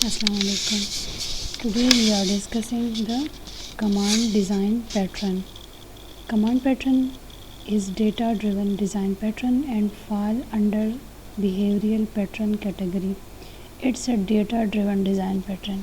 Assalamu alaikum. Today we are discussing the command design pattern. Command pattern is data driven design pattern and fall under behavioral pattern category. It's a data driven design pattern.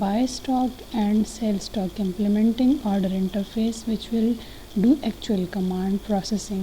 buy stock and sell stock implementing order interface which will do actual command processing.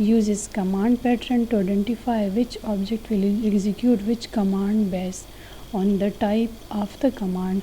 uses command pattern to identify which object will execute which command based on the type of the command.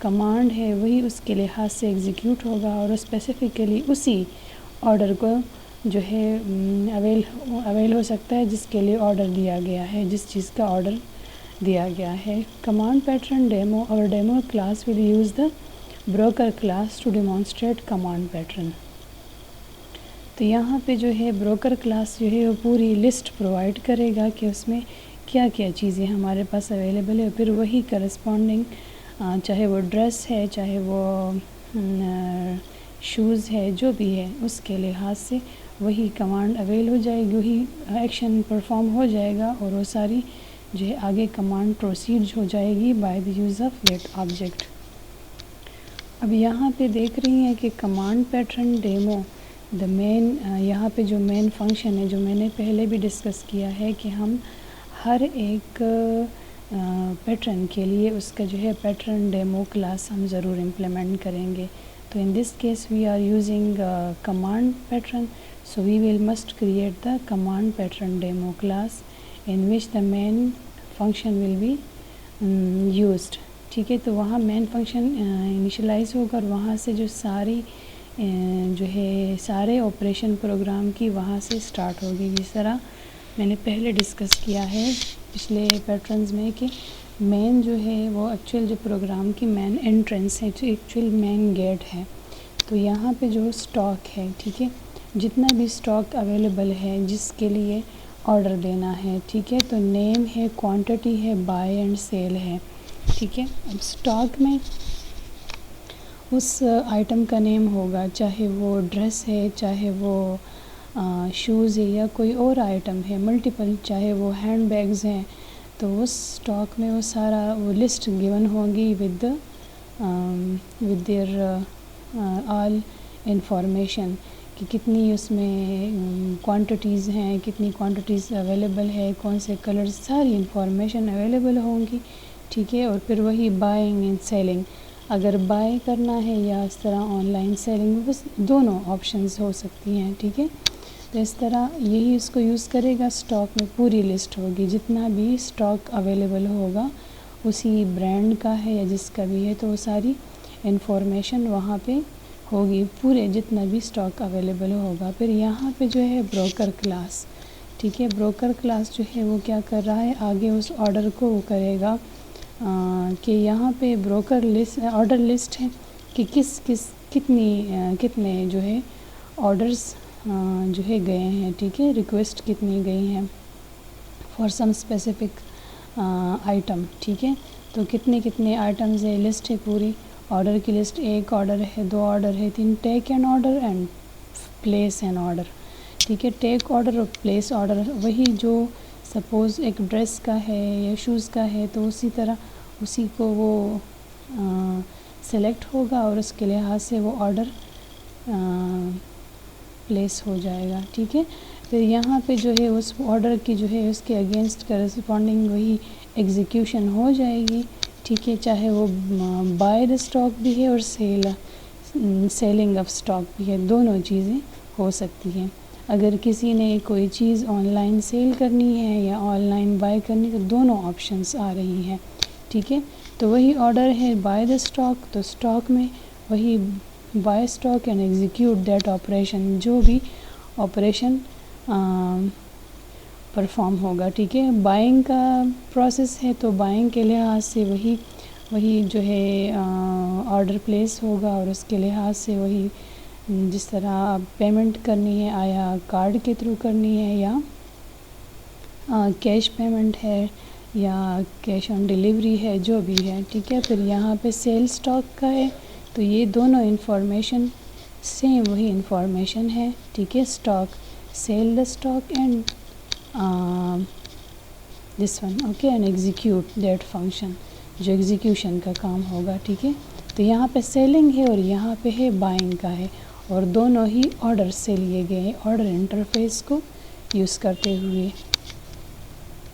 Command ہے وہی اس کے لحاظ سے execute ہوگا اور specifically اسی order کو جو ہے اویل ہو سکتا ہے جس کے لیے آرڈر دیا گیا ہے، جس چیز کا آرڈر دیا گیا ہے۔ کمانڈ پیٹرن ڈیمو اور demo class will use the broker class to demonstrate command pattern. تو یہاں پہ جو ہے بروکر کلاس جو ہے وہ پوری لسٹ پرووائڈ کرے گا کہ اس میں کیا کیا چیزیں ہمارے پاس اویلیبل ہے، پھر وہی کرسپونڈنگ چاہے وہ ڈریس ہے، چاہے وہ شوز ہے، جو بھی ہے اس کے لحاظ سے وہی کمانڈ اویل ہو جائے گی، وہی ایکشن پرفارم ہو جائے گا اور وہ ساری جو ہے آگے کمانڈ پروسیڈ ہو جائے گی by the use of get object. اب یہاں پہ دیکھ رہی ہیں کہ command pattern demo the main, یہاں پہ جو مین فنکشن ہے جو میں نے پہلے بھی ڈسکس کیا ہے کہ ہم ہر ایک پیٹرن کے لیے اس کا جو ہے پیٹرن ڈیمو کلاس ہم ضرور امپلیمنٹ کریں گے۔ تو in this case we are using command pattern, so we will must create the command pattern demo class in which the main function will be used, ٹھیک ہے۔ تو وہاں مین فنکشن انیشلائز ہوگا اور وہاں سے جو ساری جو ہے سارے آپریشن پروگرام کی وہاں سے سٹارٹ ہوگی، جس طرح میں نے پہلے ڈسکس کیا ہے پچھلے پیٹرنز میں کہ مین جو ہے وہ ایکچوئل جو پروگرام کی مین انٹرنس ہے، جو ایکچوئل مین گیٹ ہے۔ تو یہاں پہ جو سٹاک ہے، ٹھیک ہے، جتنا بھی سٹاک اویلیبل ہے جس کے لیے آرڈر دینا ہے، ٹھیک ہے، تو نیم ہے، کوانٹٹی ہے، بائی اینڈ سیل ہے، ٹھیک ہے۔ اب سٹاک میں اس آئٹم کا نیم ہوگا، چاہے وہ ڈریس ہے، چاہے وہ شوز ہے یا کوئی اور آئٹم ہے ملٹیپل، چاہے وہ ہینڈ بیگز ہیں، تو اس سٹاک میں وہ سارا وہ لسٹ گیون ہوگی ود دیئر آل انفارمیشن کہ کتنی اس میں کوانٹٹیز ہیں، کتنی کوانٹٹیز اویلیبل ہے، کون سے کلرز، ساری انفارمیشن اویلیبل ہوں گی، ٹھیک ہے۔ اور پھر وہی بائنگ اینڈ سیلنگ، اگر بائی کرنا ہے یا اس طرح آن لائن سیلنگ، بس دونوں آپشنز ہو سکتی ہیں، ٹھیک ہے۔ تو اس طرح یہی اس کو یوز کرے گا، سٹاک میں پوری لسٹ ہوگی، جتنا بھی سٹاک اویلیبل ہوگا اسی برانڈ کا ہے یا جس کا بھی ہے تو وہ ساری انفارمیشن وہاں پہ ہوگی، پورے جتنا بھی سٹاک اویلیبل ہوگا۔ پھر یہاں پہ جو ہے بروکر کلاس، ٹھیک ہے، بروکر کلاس جو ہے وہ کیا کر رہا ہے، آگے اس آرڈر کو وہ کرے گا کہ یہاں پہ بروکر لسٹ آرڈر لسٹ ہے کہ کتنے جو ہے آرڈرز جو ہے گئے ہیں، ٹھیک ہے، ریکویسٹ کتنی گئی ہیں فار سم اسپیسیفک آئٹم، ٹھیک ہے۔ تو کتنے آئٹمز ہے، لسٹ ہے پوری، آرڈر کی لسٹ، ایک آرڈر ہے، دو آرڈر ہے، تین، take an order and place an order, ٹھیک ہے۔ ٹیک آرڈر اور پلیس آرڈر وہی جو سپوز ایک ڈریس کا ہے یا شوز کا ہے تو اسی طرح اسی کو وہ سلیکٹ ہوگا اور اس کے لحاظ سے وہ آرڈر پلیس ہو جائے گا، ٹھیک ہے۔ پھر یہاں پہ جو ہے اس آرڈر کی جو ہے اس کے اگینسٹ کرسپونڈنگ وہی ایگزیکیوشن ہو جائے گی، ٹھیک ہے، چاہے وہ بائی دا اسٹاک بھی ہے اور سیلنگ آف اسٹاک بھی ہے، دونوں چیزیں ہو سکتی ہیں۔ اگر کسی نے کوئی چیز آن لائن سیل کرنی ہے یا آن لائن بائی کرنی تو دونوں آپشنس آ رہی ہیں، ٹھیک ہے۔ تو وہی آرڈر ہے بائی دا اسٹاک، تو اسٹاک میں وہی by stock and execute that operation, جو بھی آپریشن پرفارم ہوگا، ٹھیک ہے۔ بائنگ کا پروسیس ہے تو بائنگ کے لحاظ سے وہی جو ہے آرڈر پلیس ہوگا اور اس کے لحاظ سے وہی جس طرح پیمنٹ کرنی ہے، آیا کارڈ کے تھرو کرنی ہے یا کیش پیمنٹ ہے یا کیش آن ڈیلیوری ہے، جو بھی ہے، ٹھیک ہے۔ پھر یہاں پہ سیل اسٹاک کا ہے تو یہ دونوں انفارمیشن سیم وہی انفارمیشن ہے، ٹھیک ہے۔ Stock, sell the stock and this one, okay, and execute that function, جو ایگزیکیوشن کا کام ہوگا، ٹھیک ہے۔ تو یہاں پہ سیلنگ ہے اور یہاں پہ ہے بائنگ کا ہے، اور دونوں ہی آرڈر سے لیے گئے آرڈر انٹرفیس کو یوز کرتے ہوئے